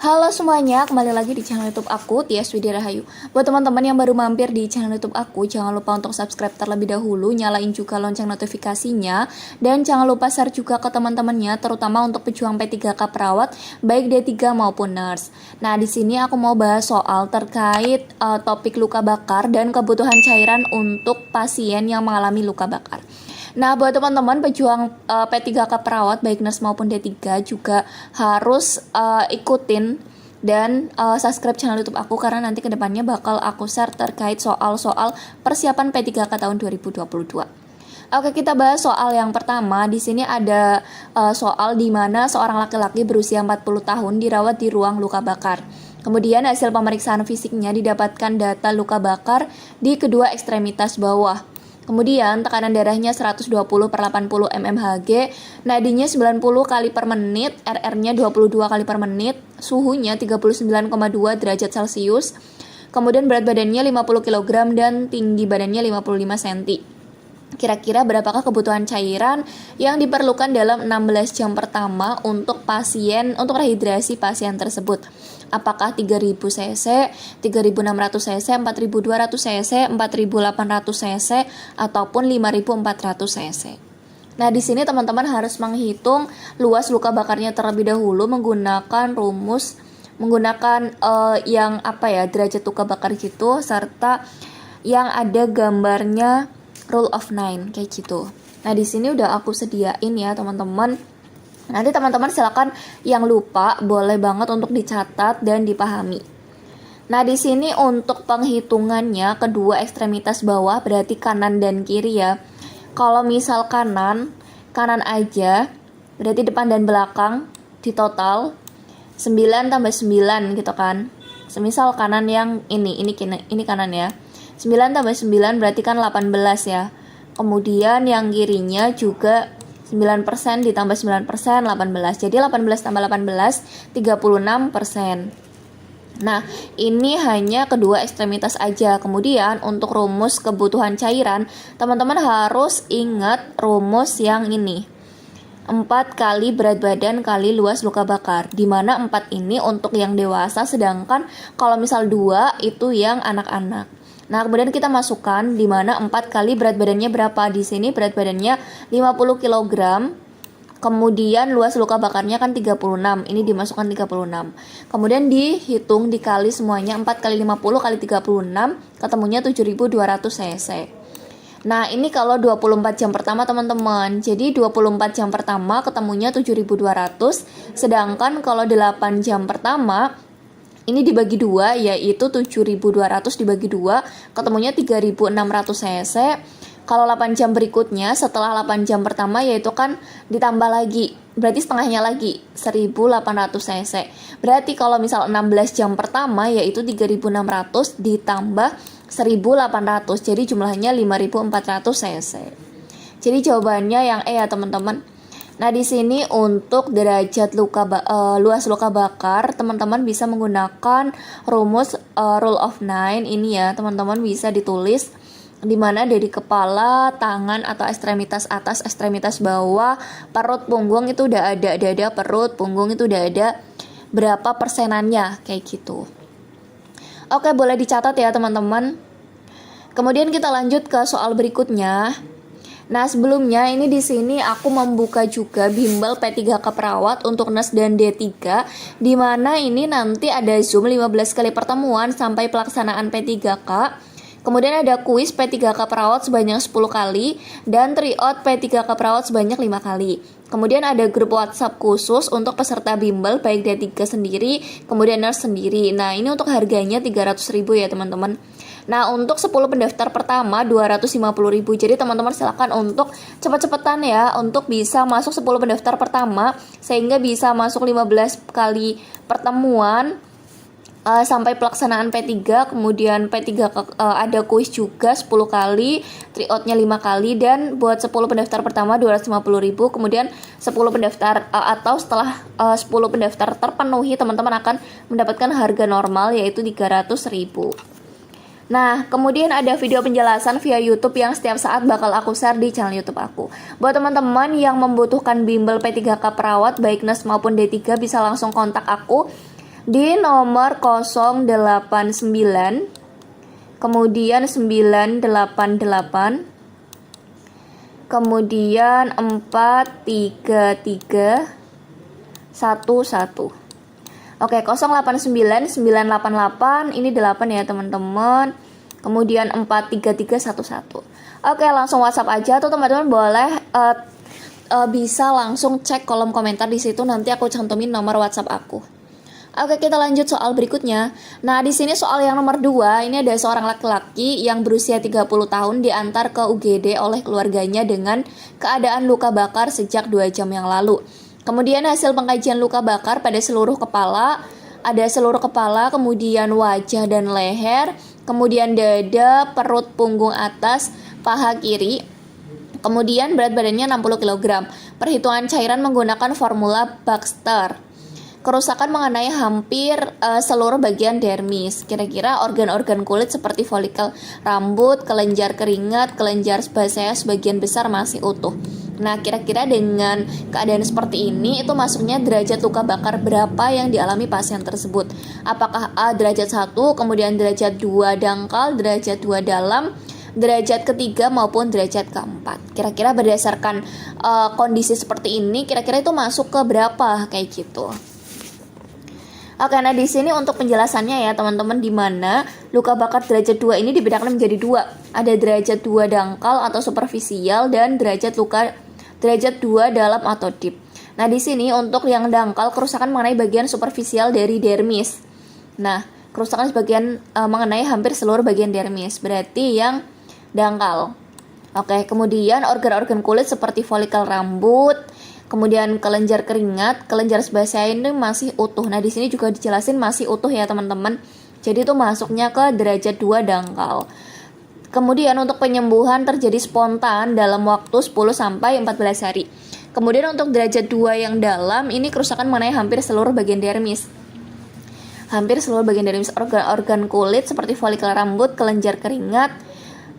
Halo semuanya, kembali lagi di channel YouTube aku, Tias Widya Rahayu. Buat teman-teman yang baru mampir di channel YouTube aku, jangan lupa untuk subscribe terlebih dahulu, nyalain juga lonceng notifikasinya, dan jangan lupa share juga ke teman-temannya, terutama untuk pejuang P3K perawat, baik D3 maupun nurse. Nah, di sini aku mau bahas soal terkait topik luka bakar dan kebutuhan cairan untuk pasien yang mengalami luka bakar. Nah, buat teman-teman pejuang P3K perawat baik nurse maupun D3 juga harus ikutin dan subscribe channel YouTube aku karena nanti kedepannya bakal aku share terkait soal-soal persiapan P3K tahun 2022. Oke, kita bahas soal yang pertama. Di sini ada soal di mana seorang laki-laki berusia 40 tahun dirawat di ruang luka bakar. Kemudian hasil pemeriksaan fisiknya didapatkan data luka bakar di kedua ekstremitas bawah. Kemudian tekanan darahnya 120/80 mmHg, nadinya 90 kali per menit, RR-nya 22 kali per menit, suhunya 39,2 derajat Celcius. Kemudian berat badannya 50 kg dan tinggi badannya 55 cm. Kira-kira berapakah kebutuhan cairan yang diperlukan dalam 16 jam pertama untuk rehidrasi pasien tersebut? Apakah 3000 cc, 3600 cc, 4200 cc, 4800 cc, ataupun 5400 cc? Nah, di sini teman-teman harus menghitung luas luka bakarnya terlebih dahulu menggunakan derajat luka bakar gitu, serta yang ada gambarnya rule of 9 kayak gitu. Nah, di sini udah aku sediain ya, teman-teman. Nanti teman-teman silakan yang lupa boleh banget untuk dicatat dan dipahami. Nah, di sini untuk penghitungannya kedua ekstremitas bawah berarti kanan dan kiri ya. Kalau misal kanan aja berarti depan dan belakang di total 9 tambah 9 gitu kan. Semisal kanan yang ini kanan ya. 9 tambah 9 berarti kan 18 ya. Kemudian yang kirinya juga 9% ditambah 9%, 18. Jadi 18 tambah 18, 36%. Nah, ini hanya kedua ekstremitas aja. Kemudian untuk rumus kebutuhan cairan, teman-teman harus ingat rumus yang ini. 4 kali berat badan kali luas luka bakar. Dimana 4 ini untuk yang dewasa, sedangkan kalau misal 2 itu yang anak-anak. Nah, kemudian kita masukkan di mana 4 kali berat badannya berapa. Di sini berat badannya 50 kg. Kemudian luas luka bakarnya kan 36. Ini dimasukkan 36. Kemudian dihitung dikali semuanya 4 kali 50 kali 36 ketemunya 7200 cc. Nah, ini kalau 24 jam pertama teman-teman. Jadi 24 jam pertama ketemunya 7200, sedangkan kalau 8 jam pertama ini dibagi 2, yaitu 7200 dibagi 2, ketemunya 3600 cc. Kalau 8 jam berikutnya, setelah 8 jam pertama, yaitu kan ditambah lagi, berarti setengahnya lagi, 1800 cc. Berarti kalau misal 16 jam pertama, yaitu 3600 ditambah 1800, jadi jumlahnya 5400 cc. Jadi jawabannya yang E ya teman-teman. Nah, di sini untuk derajat luas luka bakar, teman-teman bisa menggunakan rumus rule of 9 ini ya. Teman-teman bisa ditulis di mana dari kepala, tangan atau ekstremitas atas, ekstremitas bawah, perut, punggung itu udah ada, dada, perut, punggung itu udah ada berapa persenannya kayak gitu. Oke, boleh dicatat ya teman-teman. Kemudian kita lanjut ke soal berikutnya. Nah, sebelumnya ini di sini aku membuka juga bimbel P3K perawat untuk nurse dan D3, di mana ini nanti ada Zoom 15 kali pertemuan sampai pelaksanaan P3K. Kemudian ada kuis P3K perawat sebanyak 10 kali dan tryout P3K perawat sebanyak 5 kali. Kemudian ada grup WhatsApp khusus untuk peserta bimbel baik D3 sendiri, kemudian nurse sendiri. Nah, ini untuk harganya 300.000 ya, teman-teman. Nah, untuk 10 pendaftar pertama 250.000. Jadi teman-teman silakan untuk cepat-cepatan ya untuk bisa masuk 10 pendaftar pertama sehingga bisa masuk 15 kali pertemuan sampai pelaksanaan P3. Kemudian P3 ada kuis juga 10 kali, tryoutnya 5 kali, dan buat 10 pendaftar pertama 250.000. Kemudian 10 pendaftar atau setelah 10 pendaftar terpenuhi, teman-teman akan mendapatkan harga normal yaitu 300.000. Nah, kemudian ada video penjelasan via YouTube yang setiap saat bakal aku share di channel YouTube aku. Buat teman-teman yang membutuhkan bimbel P3K perawat baik nurse maupun D3 bisa langsung kontak aku Di nomor 089, kemudian 988, kemudian 43311. Oke, 089 988 ini 8 ya teman-teman. Kemudian 43311. Oke, langsung WhatsApp aja tuh teman-teman, boleh bisa langsung cek kolom komentar di situ, nanti aku cantumin nomor WhatsApp aku. Oke, kita lanjut soal berikutnya. Nah, di sini soal yang nomor 2, ini ada seorang laki-laki yang berusia 30 tahun diantar ke UGD oleh keluarganya dengan keadaan luka bakar sejak 2 jam yang lalu. Kemudian hasil pengkajian luka bakar pada seluruh kepala, ada seluruh kepala, kemudian wajah dan leher, kemudian dada, perut, punggung atas, paha kiri. Kemudian berat badannya 60 kg. Perhitungan cairan menggunakan formula Baxter. Kerusakan mengenai hampir seluruh bagian dermis. Kira-kira organ-organ kulit seperti folikel rambut, kelenjar keringat, kelenjar sebasea sebagian besar masih utuh. Nah, kira-kira dengan keadaan seperti ini, itu masuknya derajat luka bakar berapa yang dialami pasien tersebut? Apakah A derajat 1, kemudian derajat 2 dangkal, derajat 2 dalam, derajat ketiga maupun derajat keempat? Kira-kira berdasarkan kondisi seperti ini, kira-kira itu masuk ke berapa kayak gitu. Oke, nah di sini untuk penjelasannya ya teman-teman, di mana luka bakar derajat 2 ini dibedakan menjadi 2. Ada derajat 2 dangkal atau superficial dan derajat 2 dalam atau deep. Nah, di sini untuk yang dangkal, kerusakan mengenai bagian superficial dari dermis. Nah, kerusakan sebagian mengenai hampir seluruh bagian dermis, berarti yang dangkal. Oke, kemudian organ-organ kulit seperti folikel rambut, kemudian kelenjar keringat, kelenjar sebasea ini masih utuh. Nah, di sini juga dijelasin masih utuh ya teman-teman. Jadi itu masuknya ke derajat 2 dangkal. Kemudian untuk penyembuhan terjadi spontan dalam waktu 10 sampai 14 hari. Kemudian untuk derajat 2 yang dalam, ini kerusakan mengenai hampir seluruh bagian dermis. Hampir seluruh bagian dermis, organ-organ kulit seperti folikel rambut, kelenjar keringat,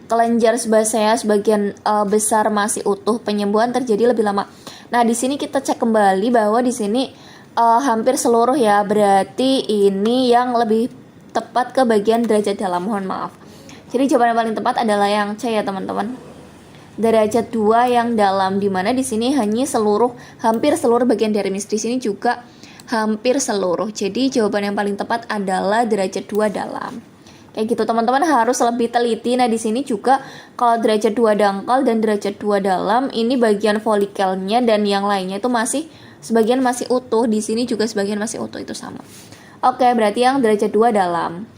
kelenjar sebasea sebagian besar masih utuh. Penyembuhan terjadi lebih lama. Nah, di sini kita cek kembali bahwa di sini hampir seluruh ya, berarti ini yang lebih tepat ke bagian derajat dalam, mohon maaf. Jadi jawaban yang paling tepat adalah yang C ya teman-teman. Derajat 2 yang dalam, di mana di sini hanya hampir seluruh bagian dermis, di sini juga hampir seluruh. Jadi jawaban yang paling tepat adalah derajat 2 dalam. Kayak gitu teman-teman, harus lebih teliti. Nah, di sini juga kalau derajat 2 dangkal dan derajat 2 dalam, ini bagian folikelnya dan yang lainnya itu sebagian masih utuh. Di sini juga sebagian masih utuh, itu sama. Oke, berarti yang derajat 2 dalam.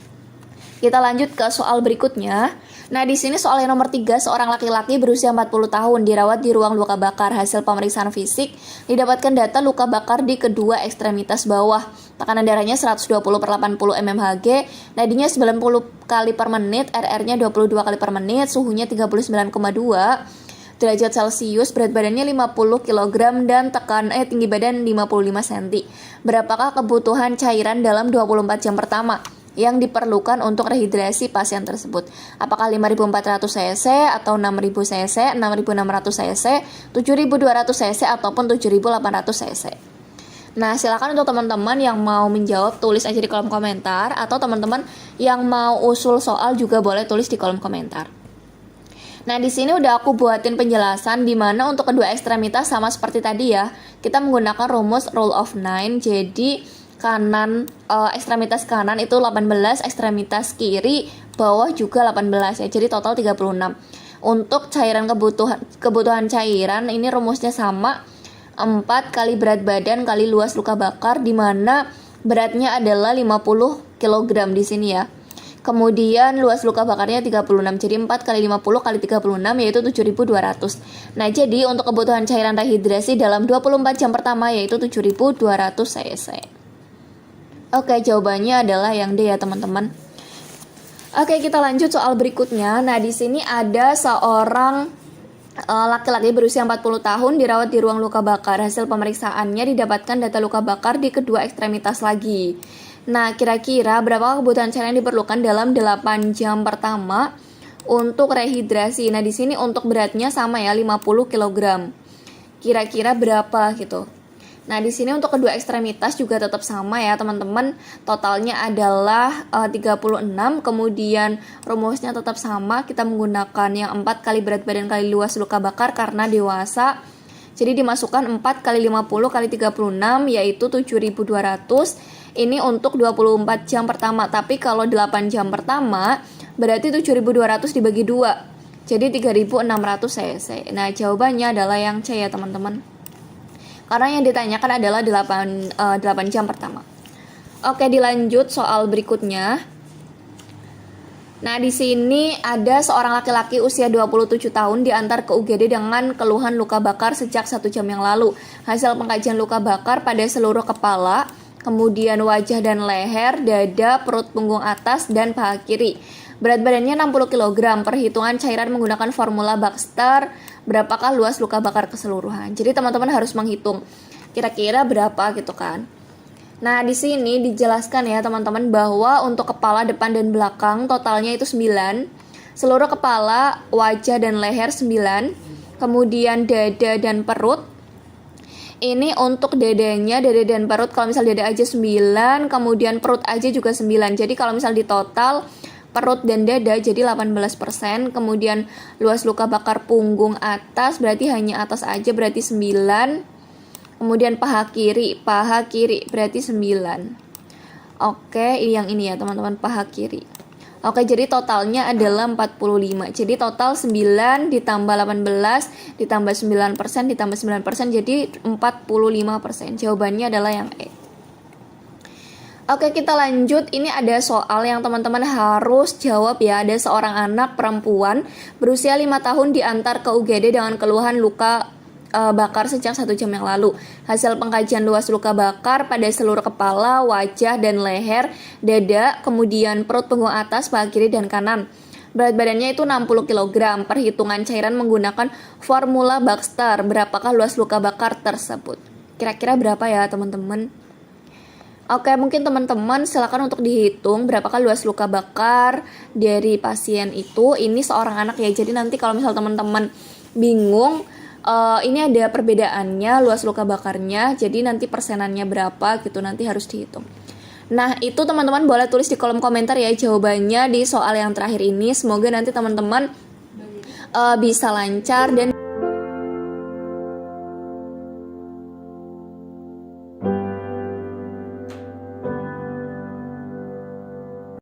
Kita lanjut ke soal berikutnya. Nah, di sini soal yang nomor 3, seorang laki-laki berusia 40 tahun dirawat di ruang luka bakar. Hasil pemeriksaan fisik didapatkan data luka bakar di kedua ekstremitas bawah. Tekanan darahnya 120/80 mmHg, nadinya 90 kali per menit, RR-nya 22 kali per menit, suhunya 39,2 derajat Celcius, berat badannya 50 kg dan tinggi badan 55 cm. Berapakah kebutuhan cairan dalam 24 jam pertama yang diperlukan untuk rehidrasi pasien tersebut? Apakah 5.400 cc atau 6.000 cc, 6.600 cc, 7.200 cc ataupun 7.800 cc? Nah, silakan untuk teman-teman yang mau menjawab tulis aja di kolom komentar, atau teman-teman yang mau usul soal juga boleh tulis di kolom komentar. Nah, di sini udah aku buatin penjelasan di mana untuk kedua ekstremitas sama seperti tadi ya. Kita menggunakan rumus rule of 9. Jadi kanan, ekstremitas kanan itu 18, ekstremitas kiri bawah juga 18 ya. Jadi total 36. Untuk cairan kebutuhan cairan ini rumusnya sama, 4 kali berat badan kali luas luka bakar, di mana beratnya adalah 50 kg di sini ya. Kemudian luas luka bakarnya 36. Jadi 4 kali 50 kali 36 yaitu 7.200. Nah, jadi untuk kebutuhan cairan rehidrasi dalam 24 jam pertama yaitu 7.200 cc. Oke, jawabannya adalah yang D ya, teman-teman. Oke, kita lanjut soal berikutnya. Nah, di sini ada seorang laki-laki berusia 40 tahun dirawat di ruang luka bakar. Hasil pemeriksaannya didapatkan data luka bakar di kedua ekstremitas lagi. Nah, kira-kira berapa kebutuhan cairan yang diperlukan dalam 8 jam pertama untuk rehidrasi? Nah, di sini untuk beratnya sama ya, 50 kg. Kira-kira berapa gitu? Nah, di sini untuk kedua ekstremitas juga tetap sama ya, teman-teman. Totalnya adalah 36, kemudian rumusnya tetap sama. Kita menggunakan yang 4 kali berat badan kali luas luka bakar karena dewasa. Jadi dimasukkan 4 kali 50 kali 36 yaitu 7.200. Ini untuk 24 jam pertama. Tapi kalau 8 jam pertama berarti 7.200 dibagi 2. Jadi 3.600 cc. Nah, jawabannya adalah yang C ya, teman-teman. Karena yang ditanyakan adalah 8 jam pertama. Oke, dilanjut soal berikutnya. Nah, di sini ada seorang laki-laki usia 27 tahun diantar ke UGD dengan keluhan luka bakar sejak 1 jam yang lalu. Hasil pengkajian luka bakar pada seluruh kepala, kemudian wajah dan leher, dada, perut punggung atas, dan paha kiri. Berat badannya 60 kg. Perhitungan cairan menggunakan formula Baxter. Berapakah luas luka bakar keseluruhan? Jadi teman-teman harus menghitung kira-kira berapa gitu kan. Nah, di sini dijelaskan ya teman-teman bahwa untuk kepala depan dan belakang totalnya itu 9. Seluruh kepala, wajah dan leher 9. Kemudian dada dan perut. Ini untuk dadanya, dada dan perut, kalau misal dada aja 9, kemudian perut aja juga 9. Jadi kalau misal di total perut dan dada jadi 18%. Kemudian luas luka bakar punggung atas berarti hanya atas aja berarti 9. Kemudian paha kiri berarti 9. Oke, yang ini ya teman-teman, paha kiri. Oke, jadi totalnya adalah 45. Jadi total 9 ditambah 18 ditambah 9% ditambah 9% jadi 45%. Jawabannya adalah yang E. Oke, kita lanjut. Ini ada soal yang teman-teman harus jawab ya. Ada seorang anak perempuan berusia 5 tahun diantar ke UGD dengan keluhan luka bakar sejak 1 jam yang lalu. Hasil pengkajian luas luka bakar pada seluruh kepala, wajah, dan leher, dada, kemudian perut punggung atas, paha kiri, dan kanan. Berat badannya itu 60 kg. Perhitungan cairan menggunakan formula Baxter. Berapakah luas luka bakar tersebut? Kira-kira berapa ya teman-teman? Oke, mungkin teman-teman silakan untuk dihitung berapakah luas luka bakar dari pasien itu. Ini seorang anak ya, jadi nanti kalau misal teman-teman bingung, ini ada perbedaannya luas luka bakarnya, jadi nanti persenannya berapa gitu, nanti harus dihitung. Nah, itu teman-teman boleh tulis di kolom komentar ya jawabannya di soal yang terakhir ini. Semoga nanti teman-teman bisa lancar dan